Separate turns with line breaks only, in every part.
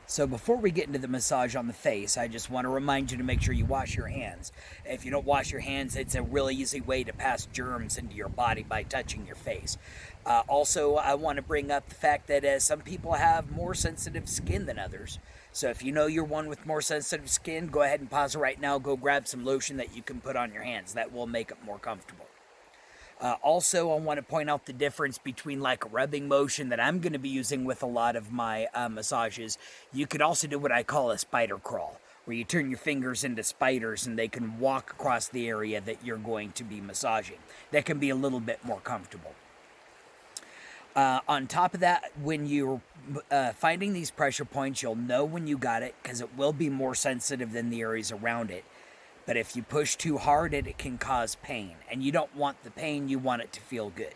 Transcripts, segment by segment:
So before we get into the massage on the face, I just want to remind you to make sure you wash your hands. If you don't wash your hands, it's a really easy way to pass germs into your body by touching your face. Also, I want to bring up the fact that some people have more sensitive skin than others. So if you know you're one with more sensitive skin, go ahead and pause it right now. Go grab some lotion that you can put on your hands. That will make it more comfortable. Also, I want to point out the difference between like a rubbing motion that I'm going to be using with a lot of my massages. You could also do what I call a spider crawl, where you turn your fingers into spiders and they can walk across the area that you're going to be massaging. That can be a little bit more comfortable. On top of that, when you're finding these pressure points, you'll know when you got it because it will be more sensitive than the areas around it. But if you push too hard, it can cause pain. And you don't want the pain, you want it to feel good.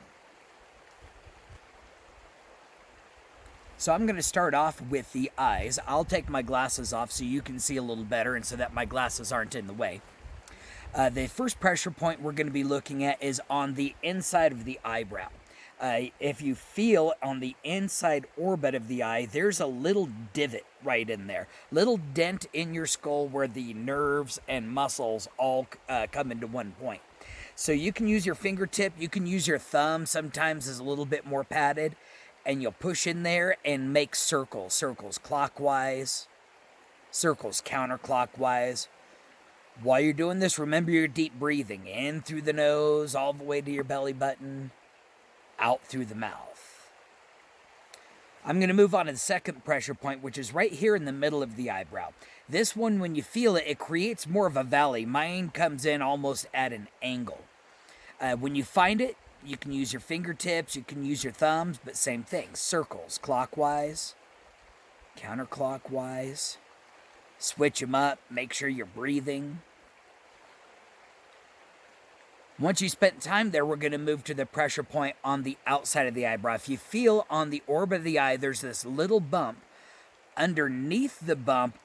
So I'm going to start off with the eyes. I'll take my glasses off so you can see a little better and so that my glasses aren't in the way. The first pressure point we're going to be looking at is on the inside of the eyebrow. If you feel on the inside orbit of the eye, there's a little divot right in there. Little dent in your skull where the nerves and muscles all come into one point. So you can use your fingertip, you can use your thumb, sometimes is a little bit more padded, and you'll push in there and make circles. Circles clockwise, circles counterclockwise. While you're doing this, remember your deep breathing. In through the nose, all the way to your belly button. Out through the mouth. I'm going to move on to the second pressure point, which is right here in the middle of the eyebrow. This one, when you feel it, it creates more of a valley. Mine comes in almost at an angle. When you find it, you can use your fingertips, you can use your thumbs, but same thing. Circles, clockwise, counterclockwise. Switch them up, make sure you're breathing. Once you spent time there, we're going to move to the pressure point on the outside of the eyebrow. If you feel on the orbit of the eye, there's this little bump. Underneath the bump,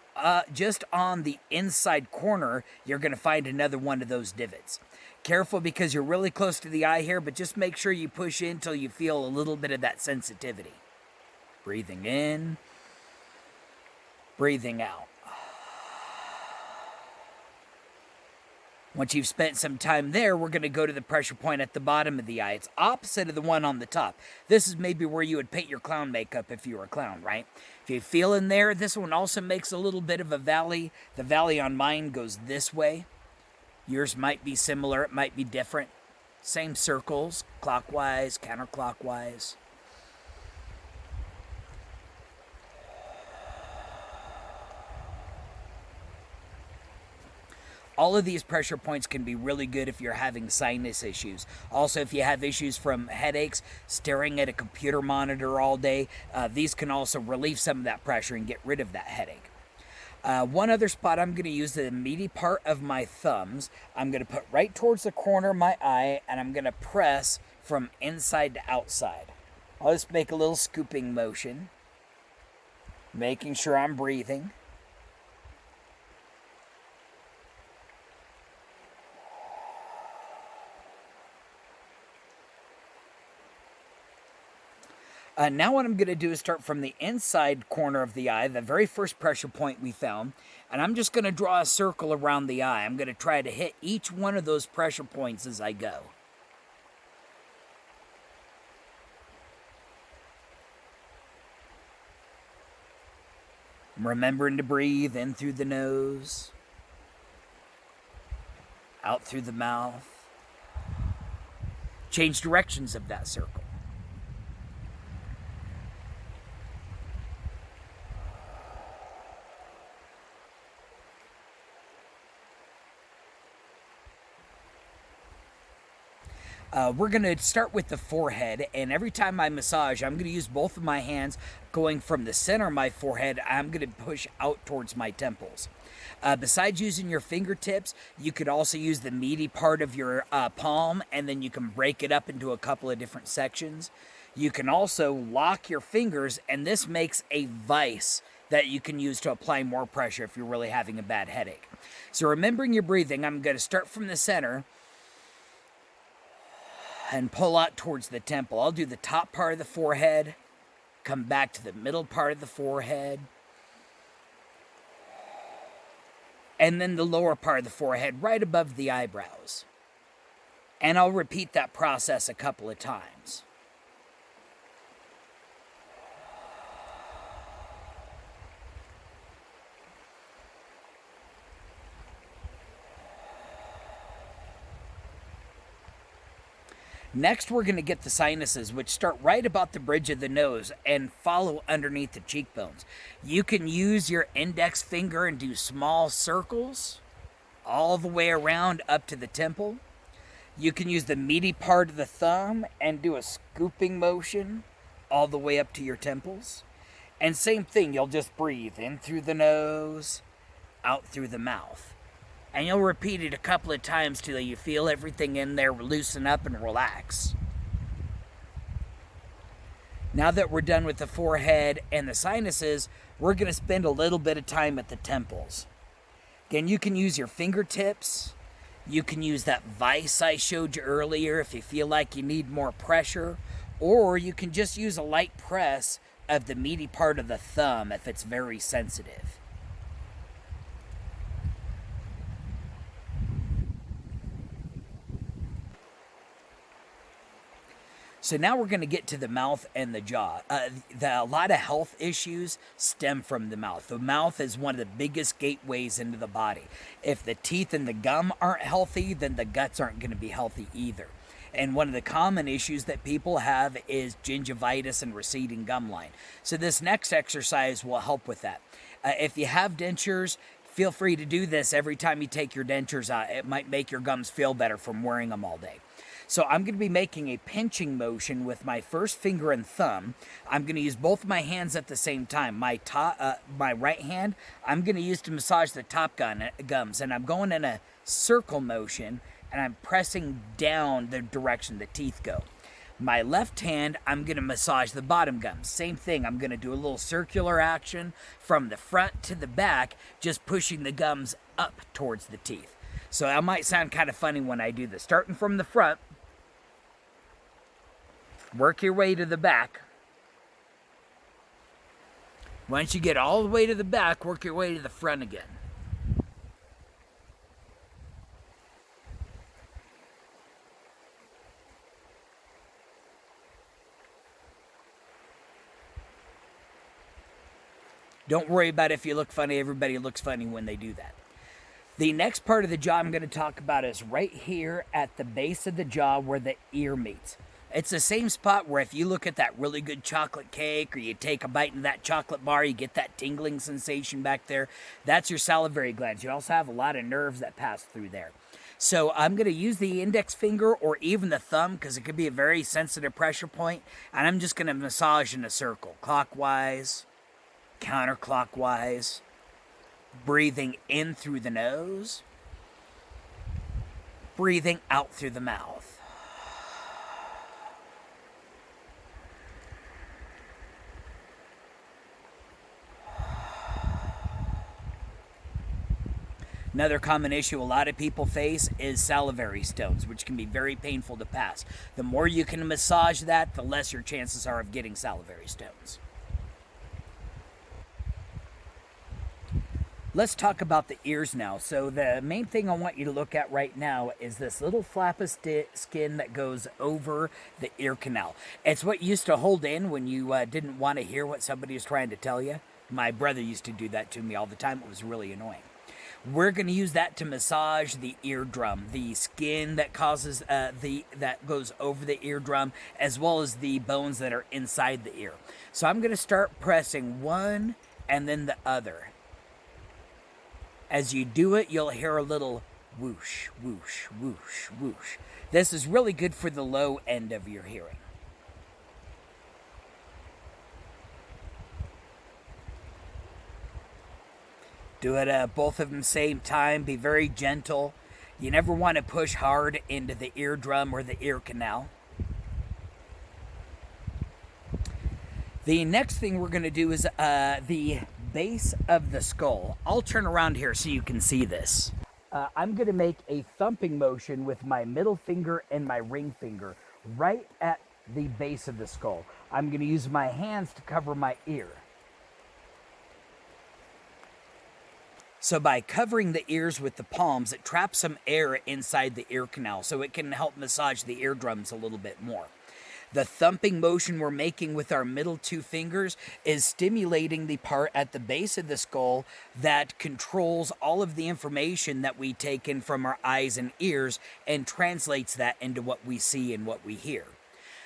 just on the inside corner, you're going to find another one of those divots. Careful because you're really close to the eye here, but just make sure you push in until you feel a little bit of that sensitivity. Breathing in, breathing out. Once you've spent some time there, we're going to go to the pressure point at the bottom of the eye. It's opposite of the one on the top. This is maybe where you would paint your clown makeup if you were a clown, right? If you feel in there, this one also makes a little bit of a valley. The valley on mine goes this way. Yours might be similar. It might be different. Same circles, clockwise, counterclockwise. All of these pressure points can be really good if you're having sinus issues. Also, if you have issues from headaches, staring at a computer monitor all day, these can also relieve some of that pressure and get rid of that headache. One other spot I'm going to use the meaty part of my thumbs. I'm going to put right towards the corner of my eye, and I'm going to press from inside to outside. I'll just make a little scooping motion, making sure I'm breathing. Now what I'm going to do is start from the inside corner of the eye, the very first pressure point we found, and I'm just going to draw a circle around the eye. I'm going to try to hit each one of those pressure points as I go. I'm remembering to breathe in through the nose, out through the mouth. Change directions of that circle. We're going to start with the forehead, and every time I massage, I'm going to use both of my hands going from the center of my forehead. I'm going to push out towards my temples. Besides using your fingertips, you could also use the meaty part of your palm, and then you can break it up into a couple of different sections. You can also lock your fingers, and this makes a vise that you can use to apply more pressure if you're really having a bad headache. So remembering your breathing, I'm going to start from the center and pull out towards the temple. I'll do the top part of the forehead, come back to the middle part of the forehead, and then the lower part of the forehead right above the eyebrows. And I'll repeat that process a couple of times. Next, we're going to get the sinuses, which start right about the bridge of the nose and follow underneath the cheekbones. You can use your index finger and do small circles all the way around up to the temple. You can use the meaty part of the thumb and do a scooping motion all the way up to your temples. And same thing, you'll just breathe in through the nose, out through the mouth. And you'll repeat it a couple of times till you feel everything in there loosen up and relax. Now that we're done with the forehead and the sinuses, we're going to spend a little bit of time at the temples. Again, you can use your fingertips. You can use that vise I showed you earlier if you feel like you need more pressure. Or you can just use a light press of the meaty part of the thumb if it's very sensitive. So now we're going to get to the mouth and the jaw. A lot of health issues stem from the mouth. The mouth is one of the biggest gateways into the body. If the teeth and the gum aren't healthy, then the guts aren't going to be healthy either. And one of the common issues that people have is gingivitis and receding gum line. So this next exercise will help with that. If you have dentures, feel free to do this every time you take your dentures out. It might make your gums feel better from wearing them all day. So I'm going to be making a pinching motion with my first finger and thumb. I'm going to use both my hands at the same time. My right hand, I'm going to use to massage the top gums, and I'm going in a circle motion, and I'm pressing down the direction the teeth go. My left hand, I'm going to massage the bottom gums. Same thing, I'm going to do a little circular action from the front to the back, just pushing the gums up towards the teeth. So that might sound kind of funny when I do this. Starting from the front, work your way to the back. Once you get all the way to the back, work your way to the front again. Don't worry about if you look funny. Everybody looks funny when they do that. The next part of the jaw I'm going to talk about is right here at the base of the jaw where the ear meets. It's the same spot where if you look at that really good chocolate cake or you take a bite in that chocolate bar, you get that tingling sensation back there. That's your salivary glands. You also have a lot of nerves that pass through there. So I'm going to use the index finger or even the thumb because it could be a very sensitive pressure point, and I'm just going to massage in a circle, clockwise, counterclockwise, breathing in through the nose, breathing out through the mouth. Another common issue a lot of people face is salivary stones, which can be very painful to pass. The more you can massage that, the less your chances are of getting salivary stones. Let's talk about the ears now. So the main thing I want you to look at right now is this little flap of skin that goes over the ear canal. It's what used to hold in when you didn't want to hear what somebody was trying to tell you. My brother used to do that to me all the time. It was really annoying. We're going to use that to massage the eardrum, the skin that causes that goes over the eardrum, as well as the bones that are inside the ear. So I'm going to start pressing one and then the other. As you do it, you'll hear a little whoosh, whoosh, whoosh, whoosh. This is really good for the low end of your hearing. Do it both of them same time. Be very gentle. You never want to push hard into the eardrum or the ear canal. The next thing we're going to do is the base of the skull. I'll turn around here so you can see this. I'm going to make a thumping motion with my middle finger and my ring finger right at the base of the skull. I'm going to use my hands to cover my ear. So by covering the ears with the palms, it traps some air inside the ear canal, so it can help massage the eardrums a little bit more. The thumping motion we're making with our middle two fingers is stimulating the part at the base of the skull that controls all of the information that we take in from our eyes and ears and translates that into what we see and what we hear.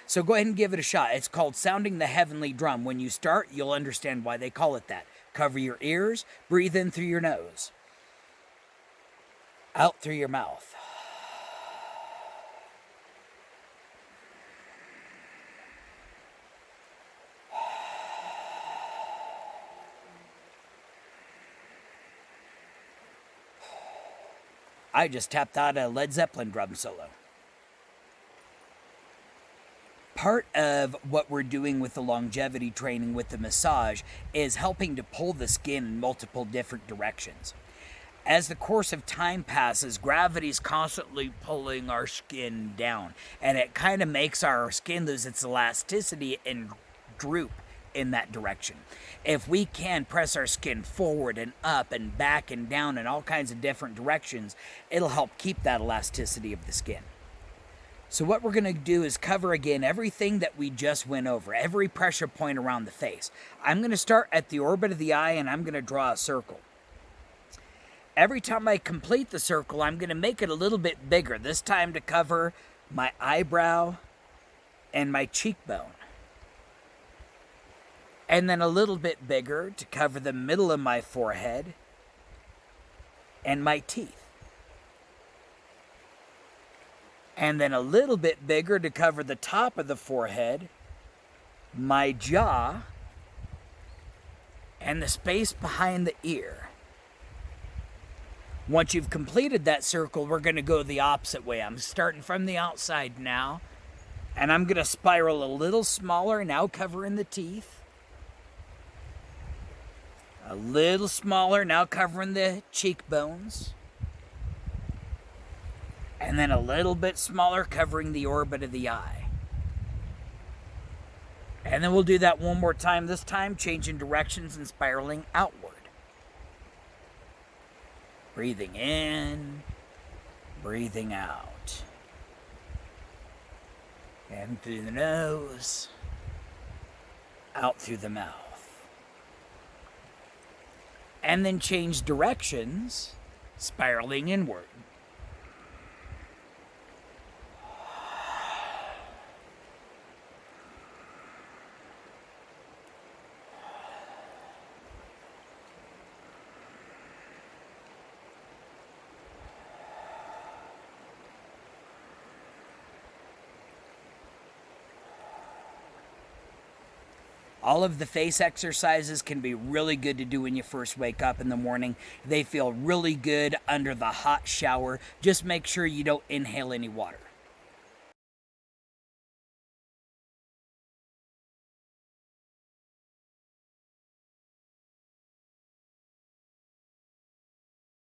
So go ahead and give it a shot. It's called Sounding the Heavenly Drum. When you start, you'll understand why they call it that. Cover your ears, breathe in through your nose, out through your mouth. I just tapped out a Led Zeppelin drum solo. Part of what we're doing with the longevity training with the massage is helping to pull the skin in multiple different directions. As the course of time passes, gravity's constantly pulling our skin down, and it kind of makes our skin lose its elasticity and droop in that direction. If we can press our skin forward and up and back and down in all kinds of different directions, it'll help keep that elasticity of the skin. So what we're going to do is cover again everything that we just went over, every pressure point around the face. I'm going to start at the orbit of the eye and I'm going to draw a circle. Every time I complete the circle, I'm going to make it a little bit bigger, this time to cover my eyebrow and my cheekbone. And then a little bit bigger to cover the middle of my forehead and my teeth. And then a little bit bigger to cover the top of the forehead, my jaw, and the space behind the ear. Once you've completed that circle, we're going to go the opposite way. I'm starting from the outside now, and I'm going to spiral a little smaller, now covering the teeth. A little smaller, now covering the cheekbones. And then a little bit smaller, covering the orbit of the eye. And then we'll do that one more time, this time changing directions and spiraling outward. Breathing in, breathing out. In through the nose, out through the mouth. And then change directions, spiraling inward. All of the face exercises can be really good to do when you first wake up in the morning. They feel really good under the hot shower. Just make sure you don't inhale any water.